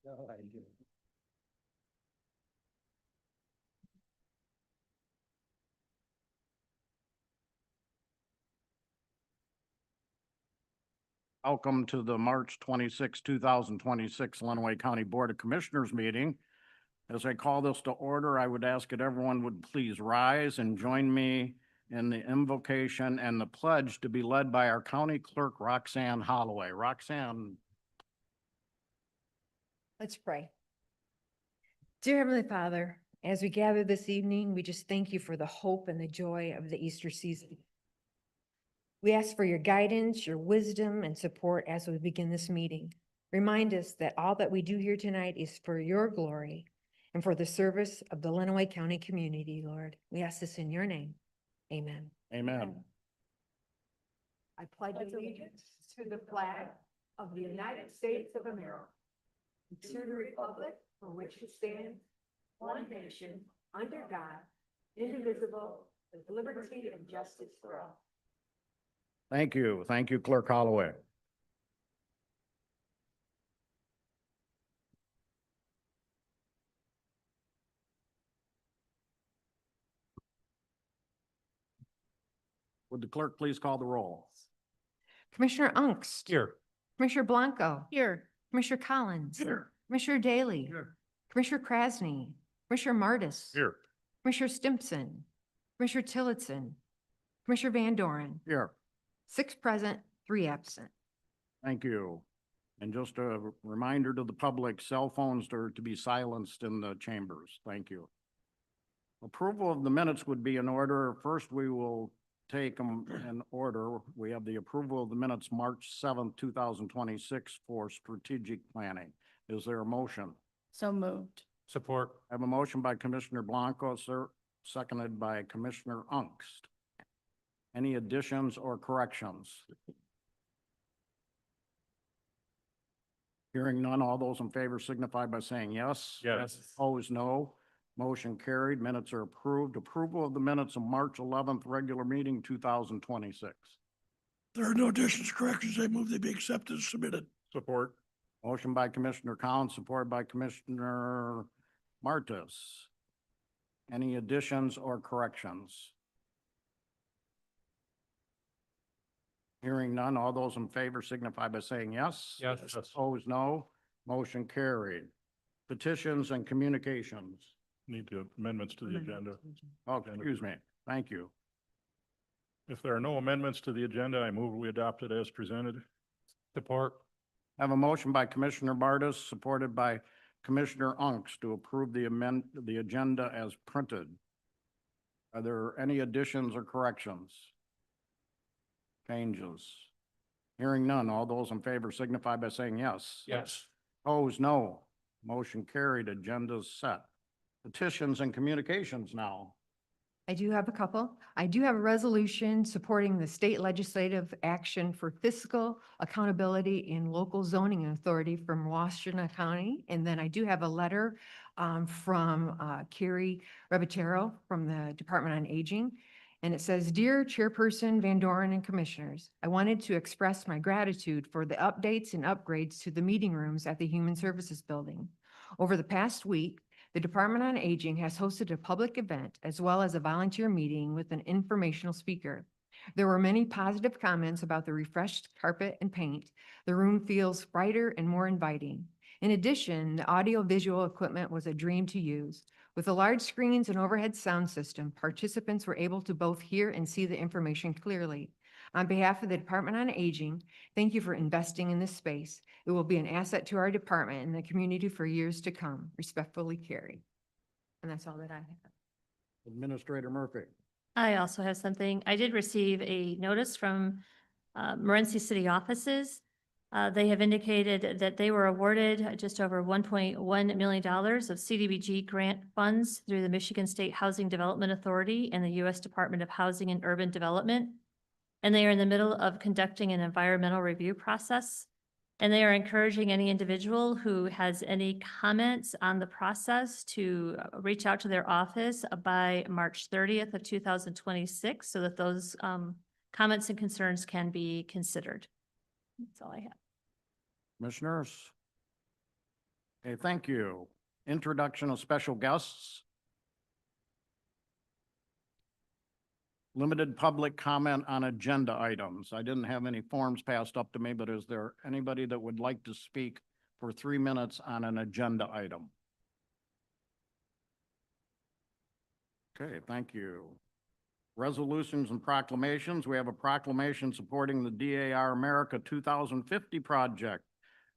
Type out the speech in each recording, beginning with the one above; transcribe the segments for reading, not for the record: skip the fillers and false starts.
No, I do. Welcome to the March 26, 2026 Lenawee County Board of Commissioners meeting. As I call this to order, I would ask that everyone would please rise and join me in the invocation and the pledge to be led by our county clerk, Roxanne Holloway. Roxanne. Let's pray. Dear Heavenly Father, as we gather this evening, we just thank you for the hope and the joy of the Easter season. We ask for your guidance, your wisdom, and support as we begin this meeting. Remind us that all that we do here tonight is for your glory and for the service of the Lenawee County community, Lord. We ask this in your name. Amen. Amen. I pledge allegiance to the flag of the United States of America, to the republic for which it stands, one nation, under God, indivisible, with liberty and justice for all. Thank you. Thank you, Clerk Holloway. Would the clerk please call the roll? Commissioner Ungst. Here. Commissioner Blanco. Here. Commissioner Collins. Here. Commissioner Daly. Here. Commissioner Krasny. Commissioner Martis. Here. Commissioner Stimpson. Commissioner Tillotson. Commissioner Van Doren. Here. 6 present, 3 absent. Thank you. And just a reminder to the public, cell phones are to be silenced in the chambers. Thank you. Approval of the minutes would be in order. First, we will take them in order. We have the approval of the minutes, March 7th, 2026 for strategic planning. Is there a motion? So moved. Support. I have a motion by Commissioner Blanco, sir, seconded by Commissioner Ungst. Any additions or corrections? Hearing none, all those in favor signify by saying yes. Yes. Opposed, no. Motion carried. Minutes are approved. Approval of the minutes of March 11th, regular meeting 2026. There are no additions, corrections. I move they be accepted as submitted. Support. Motion by Commissioner Collins, supported by Commissioner Martis. Any additions or corrections? Hearing none, all those in favor signify by saying yes. Yes. Opposed, no. Motion carried. Petitions and communications. Need to amendments to the agenda. Oh, excuse me. Thank you. If there are no amendments to the agenda, I move we adopt it as presented. Support. I have a motion by Commissioner Martis, supported by Commissioner Unks to approve the agenda as printed. Are there any additions or corrections? Changes? Hearing none, all those in favor signify by saying yes. Yes. Opposed, no. Motion carried. Agenda's set. Petitions and communications now. I do have a couple. I do have a resolution supporting the state legislative action for fiscal accountability in local zoning authority from Washtenaw County. And then I do have a letter from Carrie Rebatero from the Department on Aging. And it says, "Dear Chairperson Van Doren and Commissioners, I wanted to express my gratitude for the updates and upgrades to the meeting rooms at the Human Services Building. Over the past week, the Department on Aging has hosted a public event as well as a volunteer meeting with an informational speaker. There were many positive comments about the refreshed carpet and paint. The room feels brighter and more inviting. In addition, the audio-visual equipment was a dream to use. With the large screens and overhead sound system, participants were able to both hear and see the information clearly. On behalf of the Department on Aging, thank you for investing in this space. It will be an asset to our department and the community for years to come. Respectfully, Carrie." And that's all that I have. Administrator Murphy. I also have something. I did receive a notice from Morenci City offices. They have indicated that they were awarded just over $1.1 million of CDBG grant funds through the Michigan State Housing Development Authority and the U.S. Department of Housing and Urban Development. And they are in the middle of conducting an environmental review process. And they are encouraging any individual who has any comments on the process to reach out to their office by March 30th of 2026 so that those comments and concerns can be considered. That's all I have. Commissioners. Okay, thank you. Introduction of special guests. Limited public comment on agenda items. I didn't have any forms passed up to me, but is there anybody that would like to speak for 3 minutes on an agenda item? Okay, thank you. Resolutions and proclamations. We have a proclamation supporting the DAR America 2050 project.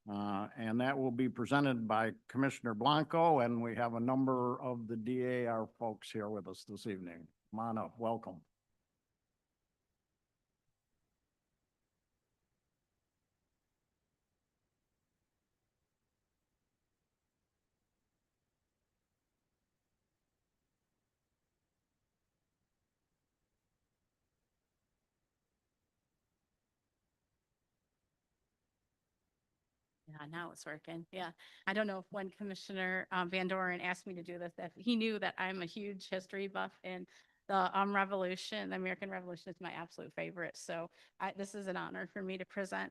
And that will be presented by Commissioner Blanco, and we have a number of the DAR folks here with us this evening. Come on up, welcome. Yeah, now it's working. Yeah. I don't know if when Commissioner Van Doren asked me to do this, that he knew that I'm a huge history buff and the Revolution, the American Revolution is my absolute favorite. So this is an honor for me to present.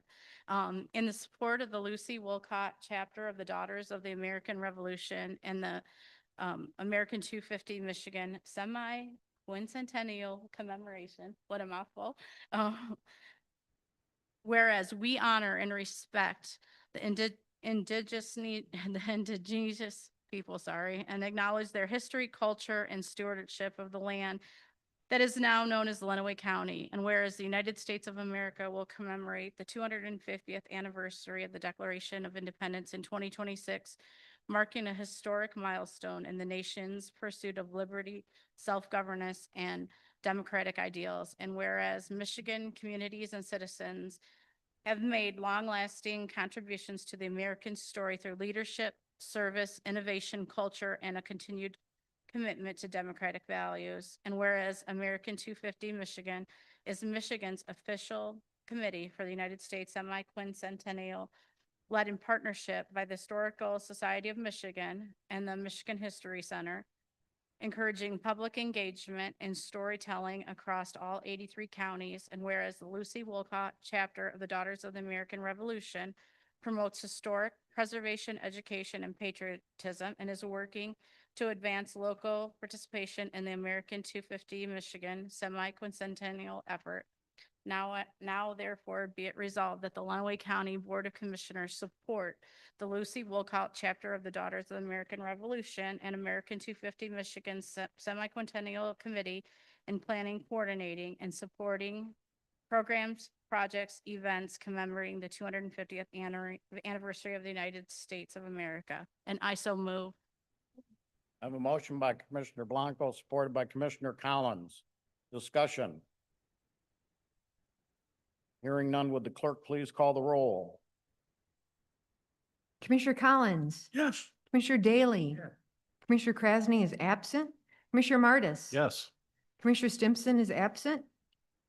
In the support of the Lucy Wolcott chapter of the Daughters of the American Revolution and the American 250 Michigan semi-quincentennial commemoration, what a mouthful. Whereas we honor and respect the indigenous people, and acknowledge their history, culture, and stewardship of the land that is now known as Lenawee County. And whereas the United States of America will commemorate the 250th anniversary of the Declaration of Independence in 2026, marking a historic milestone in the nation's pursuit of liberty, self-governance, and democratic ideals. And whereas Michigan communities and citizens have made long-lasting contributions to the American story through leadership, service, innovation, culture, and a continued commitment to democratic values. And whereas American 250 Michigan is Michigan's official committee for the United States Semi-Quincentennial, led in partnership by the Historical Society of Michigan and the Michigan History Center, encouraging public engagement and storytelling across all 83 counties. And whereas the Lucy Wolcott chapter of the Daughters of the American Revolution promotes historic preservation, education, and patriotism, and is working to advance local participation in the American 250 Michigan semi-quincentennial effort. Now therefore be it resolved that the Lenawee County Board of Commissioners support the Lucy Wolcott chapter of the Daughters of the American Revolution and American 250 Michigan Semi-Quintennial Committee in planning, coordinating, and supporting programs, projects, events commemorating the 250th anniversary of the United States of America. And I so move. I have a motion by Commissioner Blanco, supported by Commissioner Collins. Discussion. Hearing none, would the clerk please call the roll? Commissioner Collins. Yes. Commissioner Daly. Commissioner Krasny is absent. Commissioner Martis. Yes. Commissioner Stimson is absent.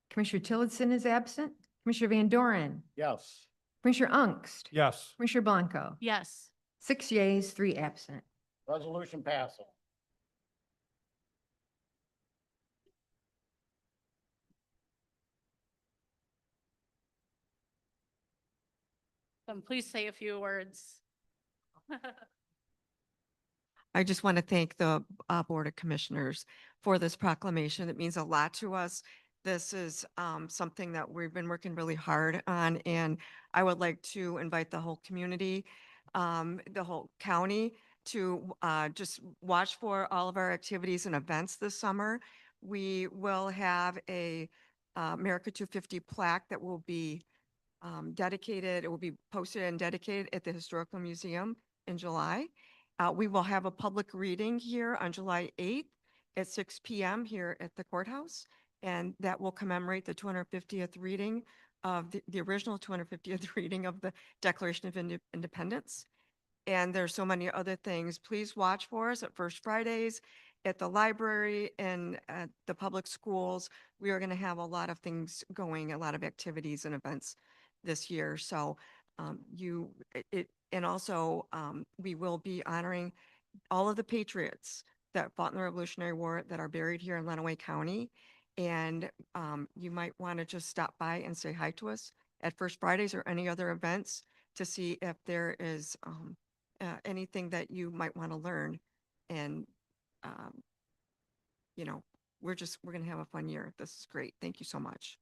Commissioner Tillotson is absent. Commissioner Van Doren. Yes. Commissioner Ungst. Yes. Commissioner Blanco. Yes. 6 yeas, 3 absent. Resolution passing. Please say a few words. I just want to thank the Board of Commissioners for this proclamation. It means a lot to us. This is something that we've been working really hard on, and I would like to invite the whole community, the whole county to just watch for all of our activities and events this summer. We will have a America 250 plaque that will be dedicated. It will be posted and dedicated at the Historical Museum in July. We will have a public reading here on July 8th at 6 p.m. here at the courthouse, and that will commemorate the 250th reading of the original 250th reading of the Declaration of Independence. And there's so many other things. Please watch for us at First Fridays, at the library, and at the public schools. We are going to have a lot of things going, a lot of activities and events this year. So and also we will be honoring all of the patriots that fought in the Revolutionary War that are buried here in Lenawee County. And you might want to just stop by and say hi to us at First Fridays or any other events to see if there is anything that you might want to learn. And, um, we're going to have a fun year. This is great. Thank you so much.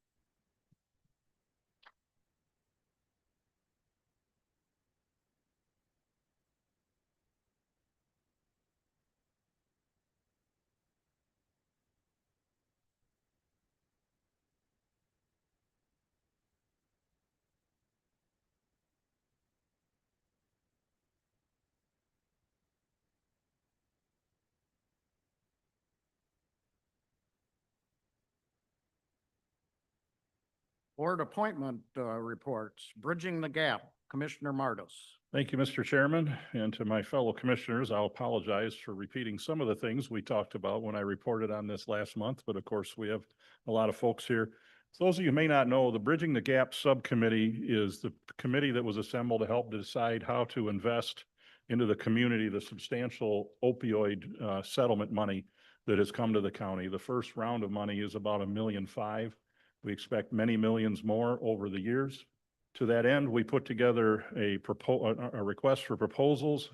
Board appointment reports, Bridging the Gap, Commissioner Martis. Thank you, Mr. Chairman, and to my fellow commissioners, I'll apologize for repeating some of the things we talked about when I reported on this last month, but of course, we have a lot of folks here. So those of you who may not know, the Bridging the Gap Subcommittee is the committee that was assembled to help decide how to invest into the community the substantial opioid settlement money that has come to the county. The first round of money is about $1.5 million. We expect many millions more over the years. To that end, we put together a request for proposals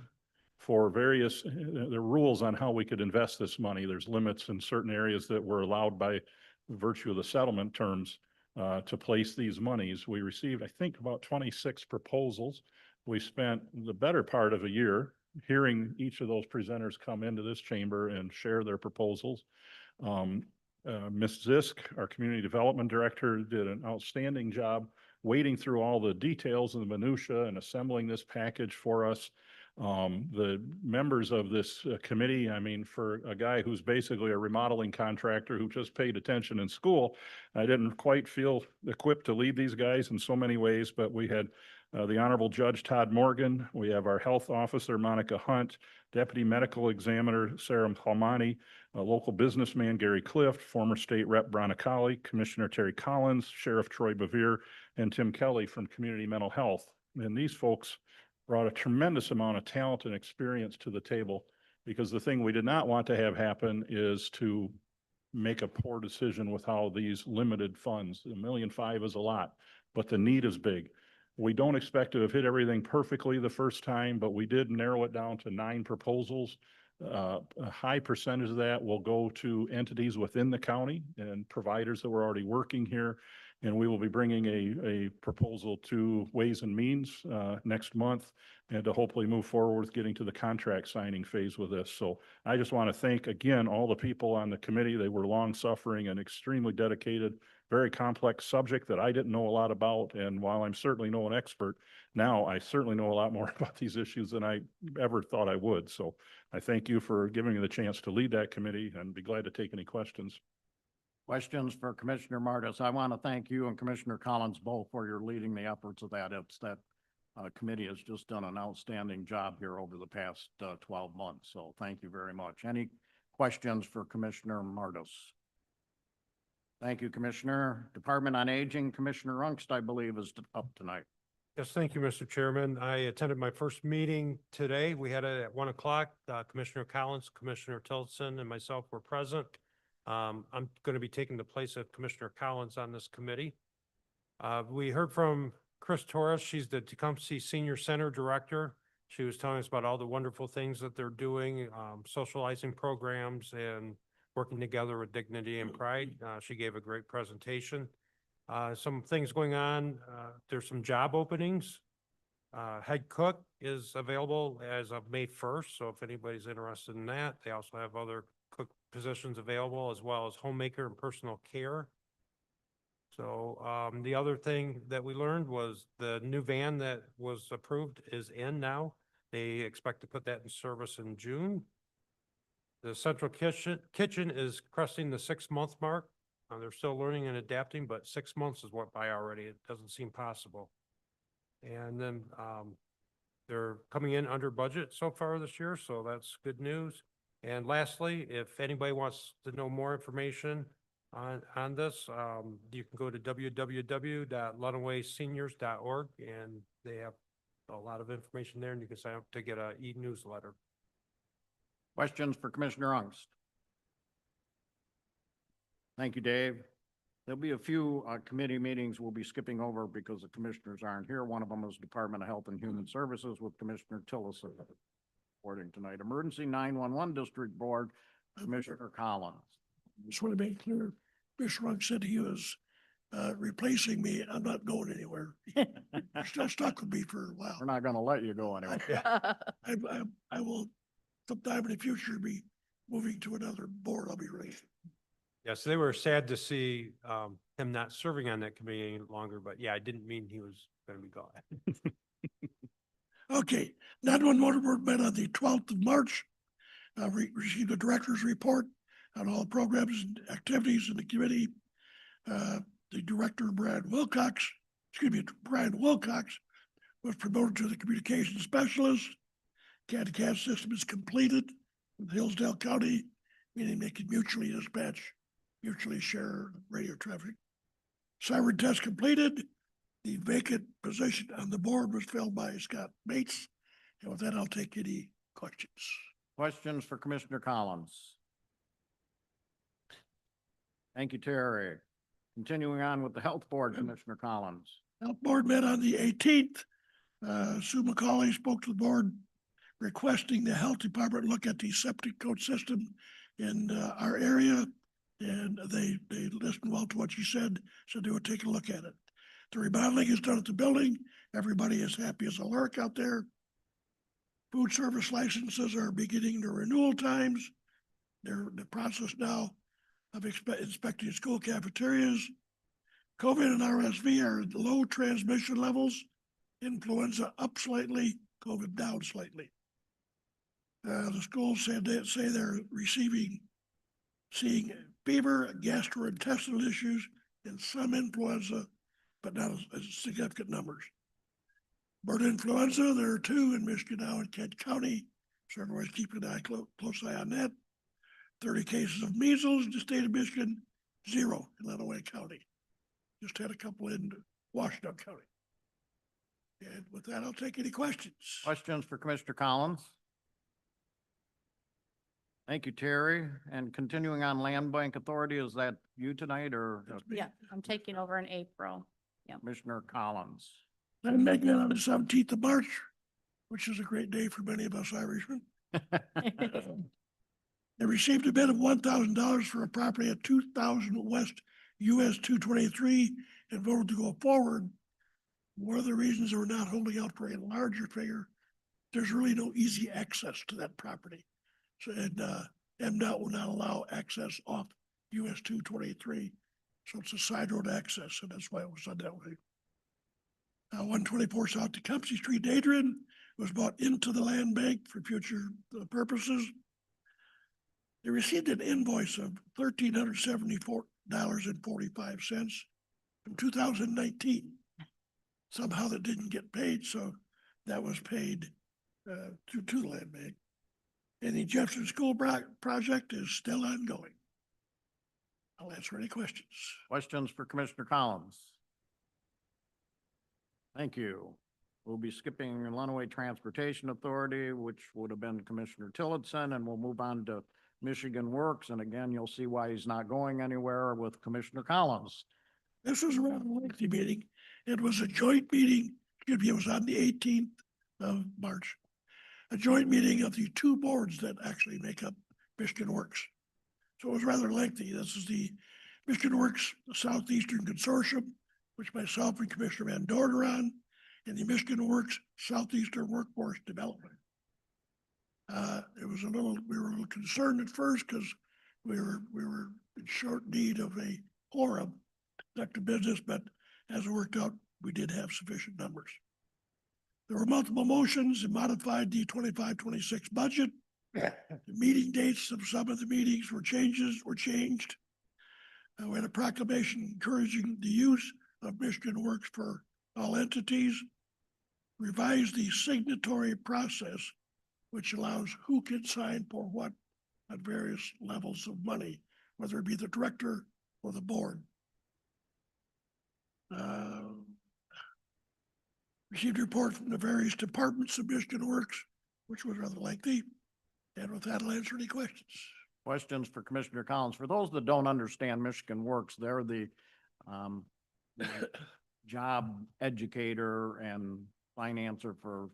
for various, the rules on how we could invest this money. There's limits in certain areas that were allowed by virtue of the settlement terms to place these monies. We received, I think, about 26 proposals. We spent the better part of a year hearing each of those presenters come into this chamber and share their proposals. Ms. Zisk, our Community Development Director, did an outstanding job wading through all the details and the minutia and assembling this package for us. The members of this committee, I mean, for a guy who's basically a remodeling contractor who just paid attention in school, I didn't quite feel equipped to lead these guys in so many ways, but we had the Honorable Judge Todd Morgan, we have our Health Officer Monica Hunt, Deputy Medical Examiner Sarah Palmani, local businessman Gary Clift, former State Rep Bronicali, Commissioner Terry Collins, Sheriff Troy Bevere, and Tim Kelly from Community Mental Health. And these folks brought a tremendous amount of talent and experience to the table, because the thing we did not want to have happen is to make a poor decision with how these limited funds. $1.5 million is a lot, but the need is big. We don't expect to have hit everything perfectly the first time, but we did narrow it down to 9 proposals. A high percentage of that will go to entities within the county and providers that were already working here. And we will be bringing a proposal to Ways and Means next month, and to hopefully move forward with getting to the contract signing phase with this. So I just want to thank again all the people on the committee. They were long suffering and extremely dedicated. Very complex subject that I didn't know a lot about. And while I'm certainly no an expert, now I certainly know a lot more about these issues than I ever thought I would. So I thank you for giving me the chance to lead that committee, and be glad to take any questions. Questions for Commissioner Martis? I want to thank you and Commissioner Collins both for your leading the efforts of that. It's that committee has just done an outstanding job here over the past 12 months. So thank you very much. Any questions for Commissioner Martis? Thank you, Commissioner. Department on Aging, Commissioner Ungst, I believe, is up tonight. Yes, thank you, Mr. Chairman. I attended my first meeting today. We had it at 1 o'clock. Commissioner Collins, Commissioner Tillotson, and myself were present. I'm going to be taking the place of Commissioner Collins on this committee. We heard from Chris Torres. She's the Tecumseh Senior Center Director. She was telling us about all the wonderful things that they're doing, socializing programs and working together with dignity and pride. She gave a great presentation. Some things going on. There's some job openings. Head cook is available as of May 1st. So if anybody's interested in that, they also have other cook positions available, as well as homemaker and personal care. So the other thing that we learned was the new van that was approved is in now. They expect to put that in service in June. The central kitchen is cresting the 6-month mark. They're still learning and adapting, but 6 months is what by already. It doesn't seem possible. And then they're coming in under budget so far this year, so that's good news. And lastly, if anybody wants to know more information on this, you can go to www.lunawayseniors.org, and they have a lot of information there, and you can sign up to get an e-newsletter. Questions for Commissioner Ungst? Thank you, Dave. There'll be a few committee meetings we'll be skipping over because the commissioners aren't here. One of them is Department of Health and Human Services with Commissioner Tillison reporting tonight. Emergency 911 District Board, Commissioner Collins. Just want to make clear, Mr. Rugg said he was replacing me. I'm not going anywhere. You're still stuck with me for a while. We're not going to let you go anyway. I will sometime in the future be moving to another board. I'll be ready. Yes, they were sad to see him not serving on that committee any longer, but yeah, I didn't mean he was gonna be gone. Okay, 911 Motor Board met on the 12th of March. Received a director's report on all programs and activities in the committee. The director, Brian Wilcox, was promoted to the communications specialist. CAD system is completed with Hillsdale County, meaning they can mutually share radio traffic. Siren test completed. The vacant position on the board was filled by Scott Bates. And with that, I'll take any questions. Questions for Commissioner Collins? Thank you, Terry. Continuing on with the Health Board, Commissioner Collins. Health Board met on the 18th. Sue McCauley spoke to the board requesting the Health Department look at the septic code system in our area. And they listened well to what she said, so they would take a look at it. The remodeling is done at the building. Everybody is happy as a lark out there. Food service licenses are beginning their renewal times. They're in the process now of inspecting school cafeterias. COVID and RSV are at low transmission levels. Influenza up slightly, COVID down slightly. The schools say they're seeing fever, gastrointestinal issues, and some influenza, but not as significant numbers. Bird influenza, there are 2 in Michigan now in Kent County, so everybody's keeping an close eye on that. 30 cases of measles in the state of Michigan, 0 in Lenawee County. Just had a couple in Washington County. And with that, I'll take any questions. Questions for Commissioner Collins? Thank you, Terry. And continuing on Land Bank Authority, is that you tonight or That's me. Yeah, I'm taking over in April. Commissioner Collins? Land Bank met on the 17th of March, which is a great day for many of us Irishmen. They received a bid of $1,000 for a property at 2000 West US 223 and voted to go forward. One of the reasons they were not holding out for a larger figure, there's really no easy access to that property. So, and MDOT will not allow access off US 223. So it's a side road access, and that's why it was done that way. 124 South Tecumseh Street, Adrian, was bought into the land bank for future purposes. They received an invoice of $1,374.45 from 2019. Somehow that didn't get paid, so that was paid to the land bank. And the Jefferson School project is still ongoing. I'll answer any questions. Questions for Commissioner Collins? Thank you. We'll be skipping Lenawee Transportation Authority, which would have been Commissioner Tillotson, and we'll move on to Michigan Works. And again, you'll see why he's not going anywhere with Commissioner Collins. This was a rather lengthy meeting. It was a joint meeting, it was on the 18th of March. A joint meeting of the 2 boards that actually make up Michigan Works. So it was rather lengthy. This is the Michigan Works Southeastern Consortium, which myself and Commissioner Van Dorn are on, and the Michigan Works Southeastern Workforce Development. We were a little concerned at first because we were in short need of a quorum to conduct a business, but as it worked out, we did have sufficient numbers. There were multiple motions and modified the 25-26 budget. The meeting dates of some of the meetings were changed. We had a proclamation encouraging the use of Michigan Works for all entities. Revised the signatory process, which allows who can sign for what at various levels of money, whether it be the director or the board. Received a report from the various departments of Michigan Works, which was rather lengthy. And with that, I'll answer any questions. Questions for Commissioner Collins? For those that don't understand Michigan Works, they're the the job educator and financer for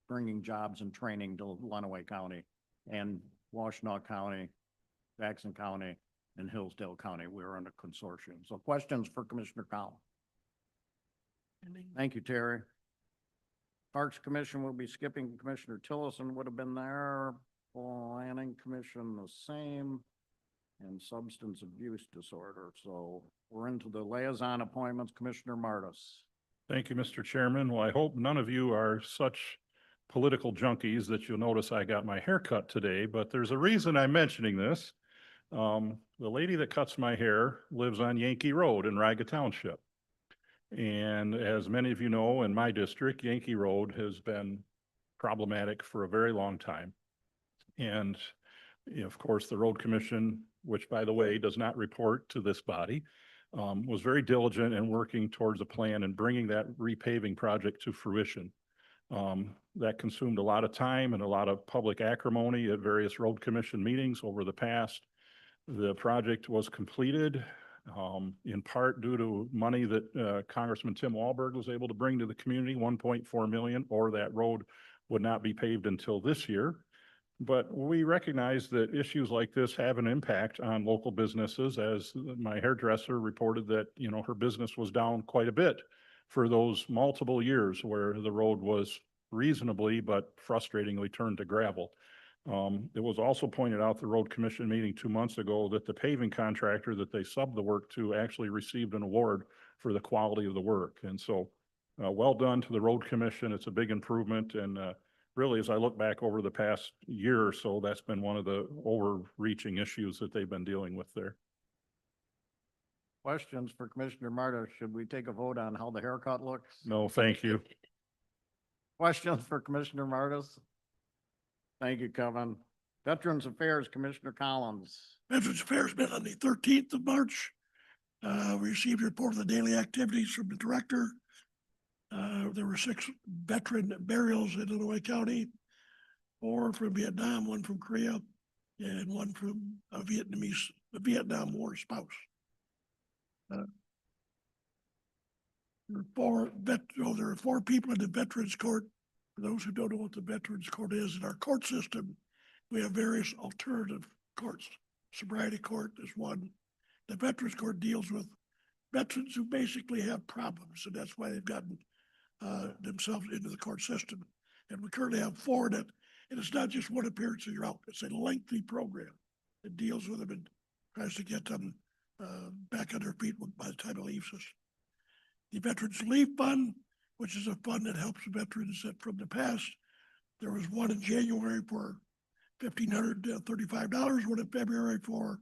bringing jobs and training to Lenawee County and Washtenaw County, Jackson County, and Hillsdale County. We're in a consortium. So questions for Commissioner Collins? Thank you, Terry. Parks Commission will be skipping. Commissioner Tillison would have been there. Planning Commission the same. And Substance Abuse Disorder. So we're into the liaison appointments. Commissioner Martis. Thank you, Mr. Chairman. Well, I hope none of you are such political junkies that you'll notice I got my hair cut today, but there's a reason I'm mentioning this. The lady that cuts my hair lives on Yankee Road in Riga Township. And as many of you know, in my district, Yankee Road has been problematic for a very long time. And of course, the Road Commission, which by the way, does not report to this body, was very diligent in working towards a plan and bringing that repaving project to fruition. That consumed a lot of time and a lot of public acrimony at various Road Commission meetings over the past. The project was completed in part due to money that Congressman Tim Walberg was able to bring to the community, 1.4 million, or that road would not be paved until this year. But we recognize that issues like this have an impact on local businesses, as my hairdresser reported that, you know, her business was down quite a bit for those multiple years where the road was reasonably but frustratingly turned to gravel. It was also pointed out the Road Commission meeting 2 months ago that the paving contractor that they subbed the work to actually received an award for the quality of the work. And so well done to the Road Commission. It's a big improvement. And really, as I look back over the past year or so, that's been one of the overreaching issues that they've been dealing with there. Questions for Commissioner Martis? Should we take a vote on how the haircut looks? No, thank you. Questions for Commissioner Martis? Thank you, Kevin. Veterans Affairs, Commissioner Collins. Veterans Affairs met on the 13th of March. We received a report of the daily activities from the director. There were 6 veteran burials in Lenawee County, 4 from Vietnam, 1 from Korea, and 1 from a Vietnam War spouse. There are 4 people in the Veterans Court. For those who don't know what the Veterans Court is, in our court system, we have various alternative courts. Sobriety Court is one. The Veterans Court deals with veterans who basically have problems, and that's why they've gotten themselves into the court system. And we currently have 4 in it, and it's not just one appearance and you're out. It's a lengthy program that deals with them and tries to get them back on their feet by the time it leaves us. The Veterans Leave Fund, which is a fund that helps veterans that from the past. There was one in January for $1,535, one in February for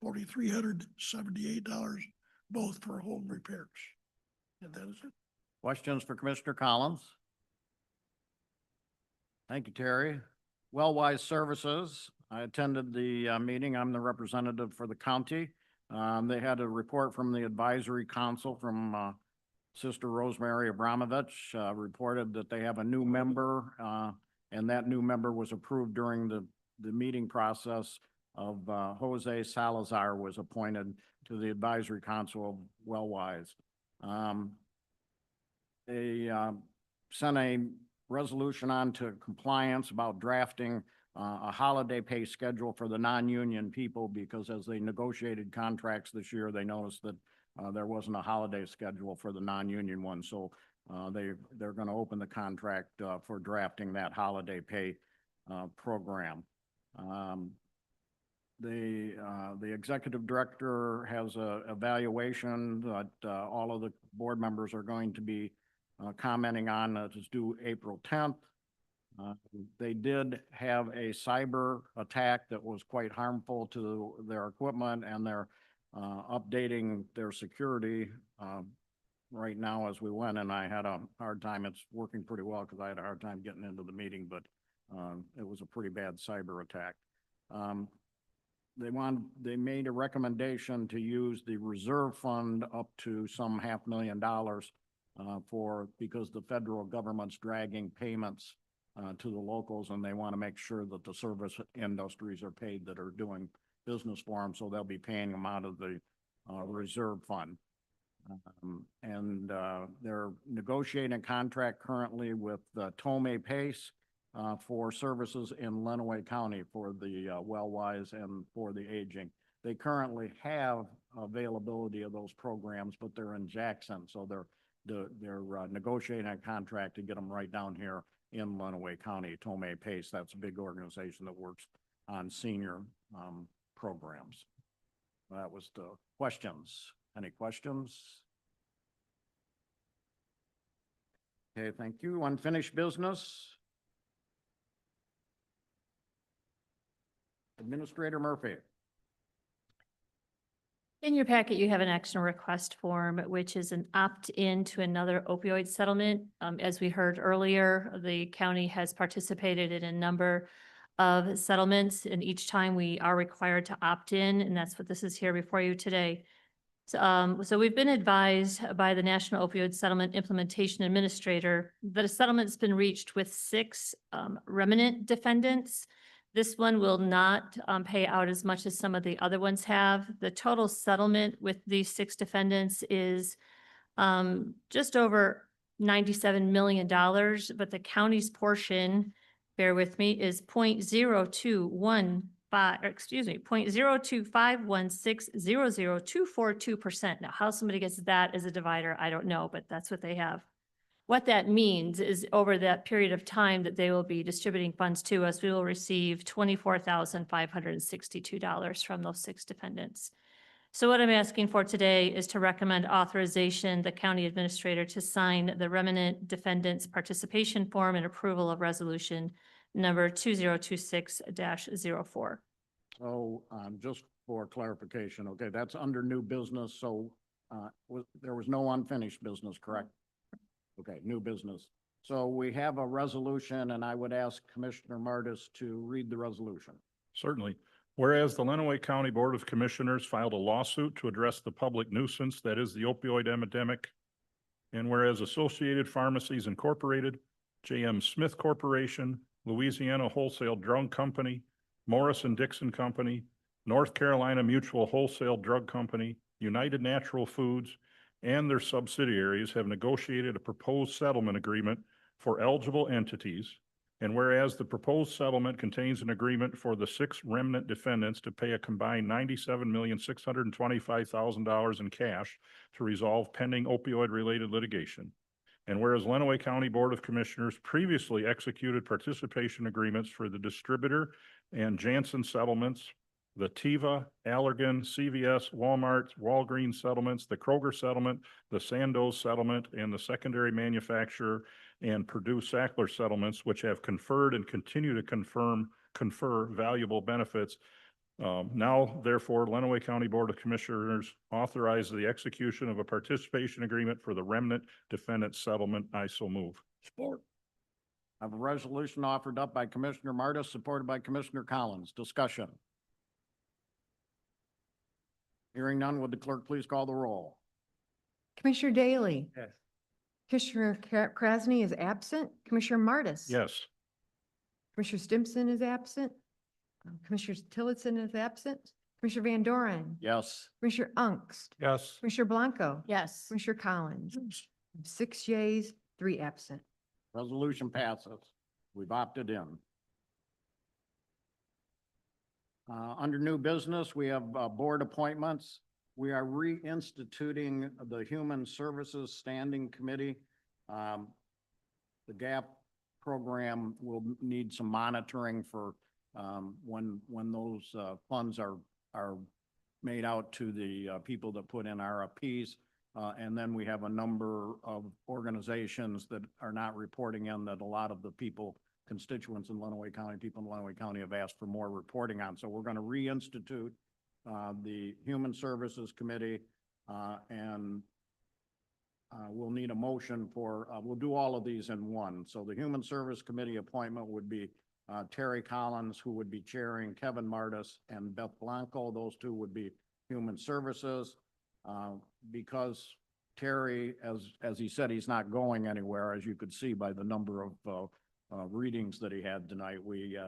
$4,378, both for home repairs. And that is it. Questions for Commissioner Collins? Thank you, Terry. Wellwise Services, I attended the meeting. I'm the representative for the county. They had a report from the advisory council from Sister Rosemary Abramovich, reported that they have a new member, and that new member was approved during the meeting process of Jose Salazar was appointed to the advisory council of Wellwise. They sent a resolution on to compliance about drafting a holiday pay schedule for the non-union people, because as they negotiated contracts this year, they noticed that there wasn't a holiday schedule for the non-union one. So they're going to open the contract for drafting that holiday pay program. The executive director has a evaluation that all of the board members are going to be commenting on. It's due April 10th. They did have a cyber attack that was quite harmful to their equipment, and they're updating their security right now as we went, and I had a hard time. It's working pretty well because I had a hard time getting into the meeting, but it was a pretty bad cyber attack. They made a recommendation to use the reserve fund up to some $500,000 because the federal government's dragging payments to the locals, and they want to make sure that the service industries are paid that are doing business for them, so they'll be paying them out of the reserve fund. They're negotiating a contract currently with Tomei Pace for services in Lenawee County for the well-wise and for the aging. They currently have availability of those programs, but they're in Jackson, so they're negotiating a contract to get them right down here in Lenawee County. Tomei Pace, that's a big organization that works on senior programs. That was the questions. Any questions? Okay, thank you. Unfinished business? Administrator Murphy. In your packet, you have an action request form, which is an opt-in to another opioid settlement. As we heard earlier, the county has participated in a number of settlements, and each time we are required to opt in, and that's what this is here before you today. So we've been advised by the National Opioid Settlement Implementation Administrator that a settlement's been reached with 6 remnant defendants. This one will not pay out as much as some of the other ones have. The total settlement with these 6 defendants is just over $97 million, but the county's portion, bear with me, is 0.0251600242%. Now, how somebody gets that as a divider, I don't know, but that's what they have. What that means is over that period of time that they will be distributing funds to us, we will receive $24,562 from those 6 defendants. So what I'm asking for today is to recommend authorization, the county administrator to sign the remnant defendants participation form and approval of resolution number 2026-04. So, just for clarification, okay, that's under new business, so, there was no unfinished business, correct? Okay, new business. So we have a resolution, and I would ask Commissioner Martis to read the resolution. Certainly. Whereas the Lenawee County Board of Commissioners filed a lawsuit to address the public nuisance that is the opioid epidemic, and whereas Associated Pharmacies Incorporated, J.M. Smith Corporation, Louisiana Wholesale Drug Company, Morris and Dixon Company, North Carolina Mutual Wholesale Drug Company, United Natural Foods, and their subsidiaries have negotiated a proposed settlement agreement for eligible entities. And whereas the proposed settlement contains an agreement for the 6 remnant defendants to pay a combined $97,625,000 in cash to resolve pending opioid-related litigation. And whereas Lenawee County Board of Commissioners previously executed participation agreements for the distributor and Janssen settlements, the Teva, Allergan, CVS, Walmart, Walgreens settlements, the Kroger settlement, the Sandoz settlement, and the secondary manufacturer and Purdue Sackler settlements, which have conferred and continue to confer valuable benefits. Now, therefore, Lenawee County Board of Commissioners authorize the execution of a participation agreement for the remnant defendant settlement. I so move. Support. I have a resolution offered up by Commissioner Martis, supported by Commissioner Collins. Discussion. Hearing none, would the clerk please call the roll? Commissioner Daly. Yes. Commissioner Krasny is absent. Commissioner Martis. Yes. Commissioner Stimson is absent. Commissioner Tillotson is absent. Commissioner Van Doren. Yes. Commissioner Ungst. Yes. Commissioner Blanco. Yes. Commissioner Collins. 6 yeas, 3 absent. Resolution passes. We've opted in. Under new business, we have board appointments. We are reinstituting the Human Services Standing Committee. The GAP program will need some monitoring for when those funds are made out to the people that put in RFPs. And then we have a number of organizations that are not reporting in that a lot of the constituents in Lenawee County, people in Lenawee County have asked for more reporting on. So we're going to reinstitute the Human Services Committee and we'll need a motion for, we'll do all of these in one. So the Human Service Committee appointment would be Terry Collins, who would be chairing, Kevin Martis, and Beth Blanco. Those 2 would be Human Services. Because Terry, as he said, he's not going anywhere, as you could see by the number of readings that he had tonight. We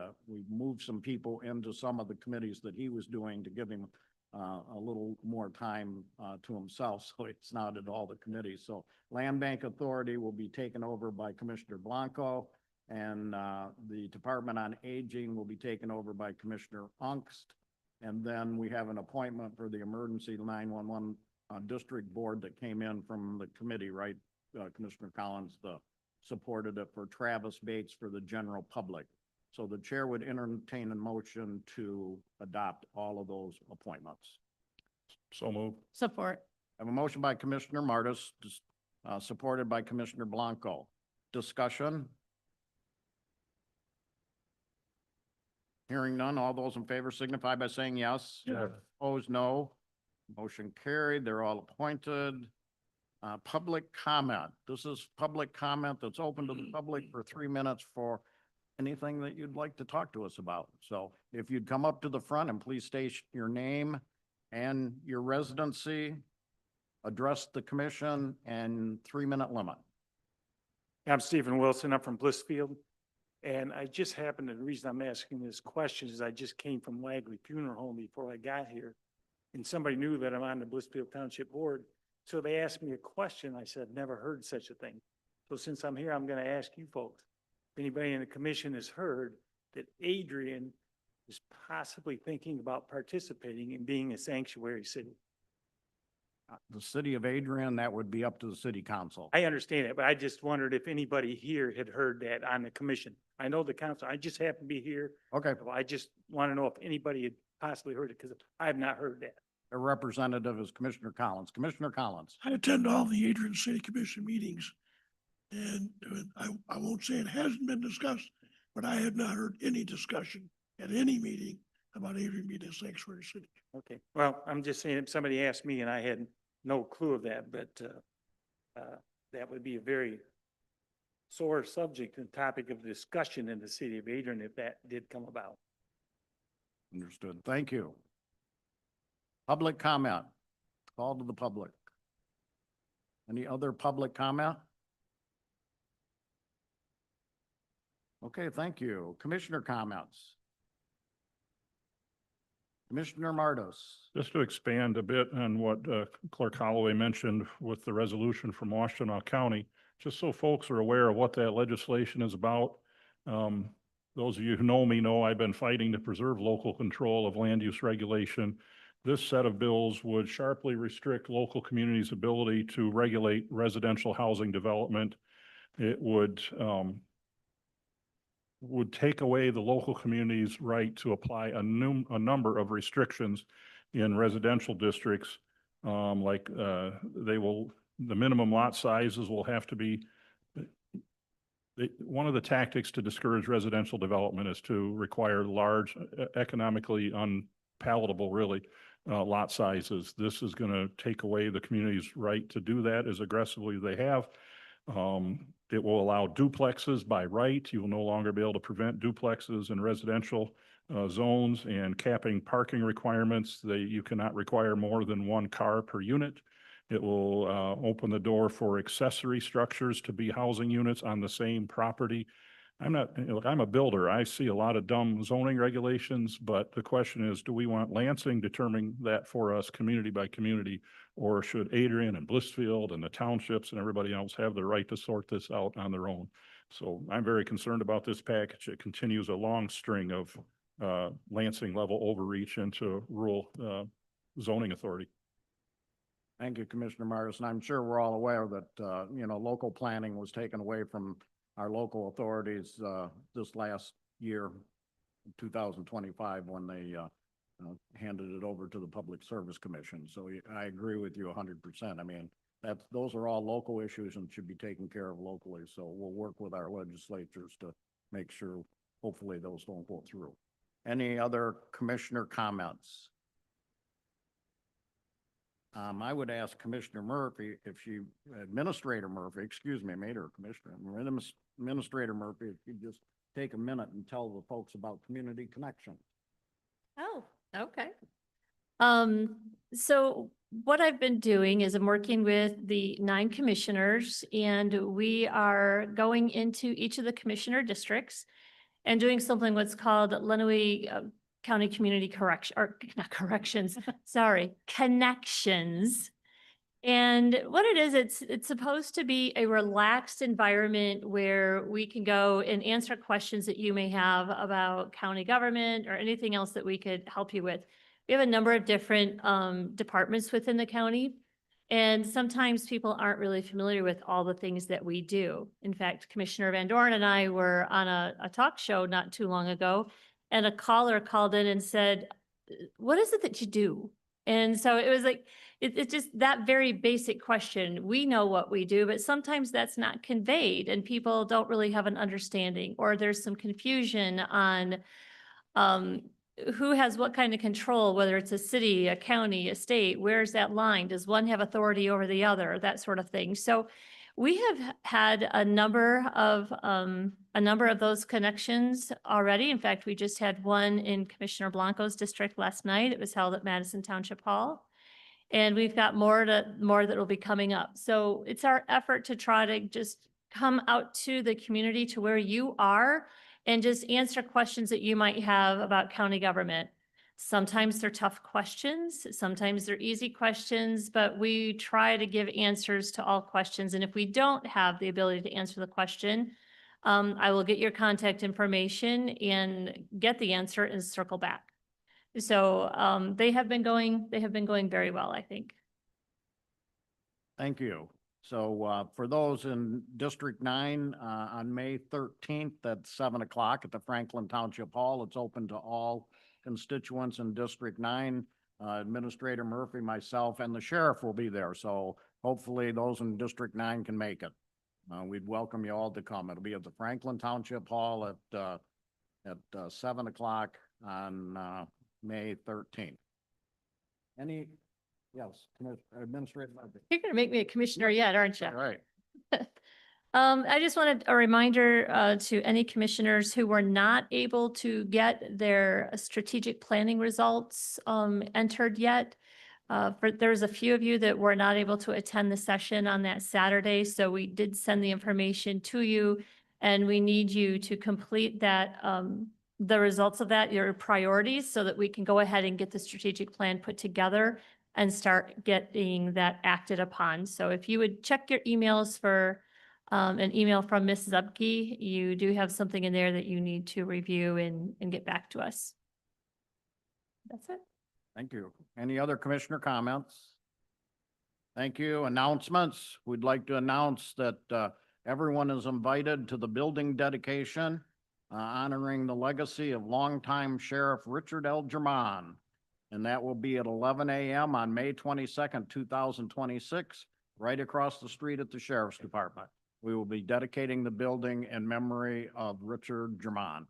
moved some people into some of the committees that he was doing to give him a little more time to himself, so it's not at all the committee. So Land Bank Authority will be taken over by Commissioner Blanco, and the Department on Aging will be taken over by Commissioner Ungst. And then we have an appointment for the Emergency 911 District Board that came in from the committee, right? Commissioner Collins supported it for Travis Bates for the general public. So the chair would entertain a motion to adopt all of those appointments. So move. Support. I have a motion by Commissioner Martis, supported by Commissioner Blanco. Discussion? Hearing none, all those in favor signify by saying yes. Yes. Opposed, no. Motion carried. They're all appointed. Public comment. This is public comment that's open to the public for 3 minutes for anything that you'd like to talk to us about. So if you'd come up to the front and please state your name and your residency, address the commission, and 3-minute limit. I'm Stephen Wilson. I'm from Blissfield. And I just happened to, the reason I'm asking this question is I just came from Wagley Funeral Home before I got here. And somebody knew that I'm on the Blissfield Township Board. So they asked me a question. I said, never heard such a thing. So since I'm here, I'm going to ask you folks, if anybody in the commission has heard that Adrian is possibly thinking about participating in being a sanctuary city. The city of Adrian, that would be up to the city council. I understand it, but I just wondered if anybody here had heard that on the commission. I know the council, I just happen to be here. Okay, I just want to know if anybody had possibly heard it, because I have not heard that. a representative is Commissioner Collins. Commissioner Collins. I attend all the Adrian City Commission meetings. And I won't say it hasn't been discussed, but I have not heard any discussion at any meeting about Adrian being a sanctuary city. Okay, well, I'm just saying, if somebody asked me and I had no clue of that, but that would be a very sore subject and topic of discussion in the city of Adrian if that did come about. Understood. Thank you. Public comment. Call to the public. Any other public comment? Okay, thank you. Commissioner comments. Commissioner Martis. Just to expand a bit on what Clerk Holloway mentioned with the resolution from Washtenaw County, just so folks are aware of what that legislation is about. Those of you who know me know I've been fighting to preserve local control of land use regulation. This set of bills would sharply restrict local communities' ability to regulate residential housing development. It would take away the local community's right to apply a number of restrictions in residential districts. The minimum lot sizes will have to be, one of the tactics to discourage residential development is to require large, economically unpalatable, really, lot sizes. This is going to take away the community's right to do that as aggressively as they have. It will allow duplexes by right. You will no longer be able to prevent duplexes in residential zones, and capping parking requirements. You cannot require more than 1 car per unit. It will open the door for accessory structures to be housing units on the same property. I'm a builder. I see a lot of dumb zoning regulations, but the question is, do we want Lansing determining that for us community by community, or should Adrian and Blissfield and the townships and everybody else have the right to sort this out on their own? So I'm very concerned about this package. It continues a long string of Lansing level overreach into rural zoning authority. Thank you, Commissioner Martis. And I'm sure we're all aware that, local planning was taken away from our local authorities this last year, 2025, when they handed it over to the Public Service Commission. So I agree with you 100%. I mean, those are all local issues and should be taken care of locally. So we'll work with our legislatures to make sure, hopefully, those don't go through. Any other commissioner comments? I would ask Commissioner Murphy Administrator Murphy, excuse me, I made her Commissioner. Administrator Murphy, if you just take a minute and tell the folks about Community Connection. Oh, okay. So what I've been doing is I'm working with the 9 commissioners, and we are going into each of the commissioner districts and doing something what's called Lenawee county community correction, or not corrections, sorry, connections. And what it is, it's supposed to be a relaxed environment where we can go and answer questions that you may have about county government or anything else that we could help you with. We have a number of different departments within the county. And sometimes people aren't really familiar with all the things that we do. In fact, Commissioner Van Dorn and I were on a talk show not too long ago, and a caller called in and said, what is it that you do? And so it was like, it's just that very basic question. We know what we do, but sometimes that's not conveyed and people don't really have an understanding, or there's some confusion on who has what kind of control, whether it's a city, a county, a state, where's that line? Does one have authority over the other? That sort of thing. So we have had a number of those connections already. In fact, we just had one in Commissioner Blanco's district last night. It was held at Madison Township Hall. And we've got more that will be coming up. So it's our effort to try to just come out to the community, to where you are, and just answer questions that you might have about county government. Sometimes they're tough questions, sometimes they're easy questions, but we try to give answers to all questions. And if we don't have the ability to answer the question, I will get your contact information and get the answer and circle back. So they have been going very well, I think. Thank you. So for those in District 9, on May 13th at 7 o'clock at the Franklin Township Hall, it's open to all constituents in District 9. Administrator Murphy, myself, and the sheriff will be there. So hopefully those in District 9 can make it. We'd welcome you all to come. It'll be at the Franklin Township Hall at 7 o'clock on May 13th. Yes, Administrator Murphy. You're going to make me a commissioner yet, aren't you? All right. I just wanted a reminder to any commissioners who were not able to get their strategic planning results entered yet. There's a few of you that were not able to attend the session on that Saturday, so we did send the information to you, and we need you to complete that, the results of that, your priorities, so that we can go ahead and get the strategic plan put together and start getting that acted upon. So if you would check your emails for an email from Mrs. Upke, you do have something in there that you need to review and get back to us. That's it. Thank you. Any other commissioner comments? Thank you. Announcements. We'd like to announce that everyone is invited to the building dedication honoring the legacy of longtime Sheriff Richard L. German. And that will be at 11 a.m. on May 22nd, 2026, right across the street at the Sheriff's Department. We will be dedicating the building in memory of Richard German.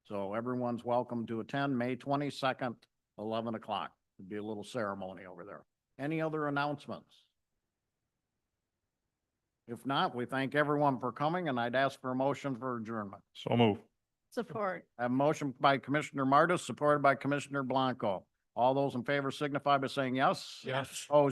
So everyone's welcome to attend May 22nd, 11 o'clock. It'll be a little ceremony over there. Any other announcements? If not, we thank everyone for coming, and I'd ask for a motion for adjournment. So move. Support. I have a motion by Commissioner Martis, supported by Commissioner Blanco. All those in favor signify by saying yes. Yes. Opposed?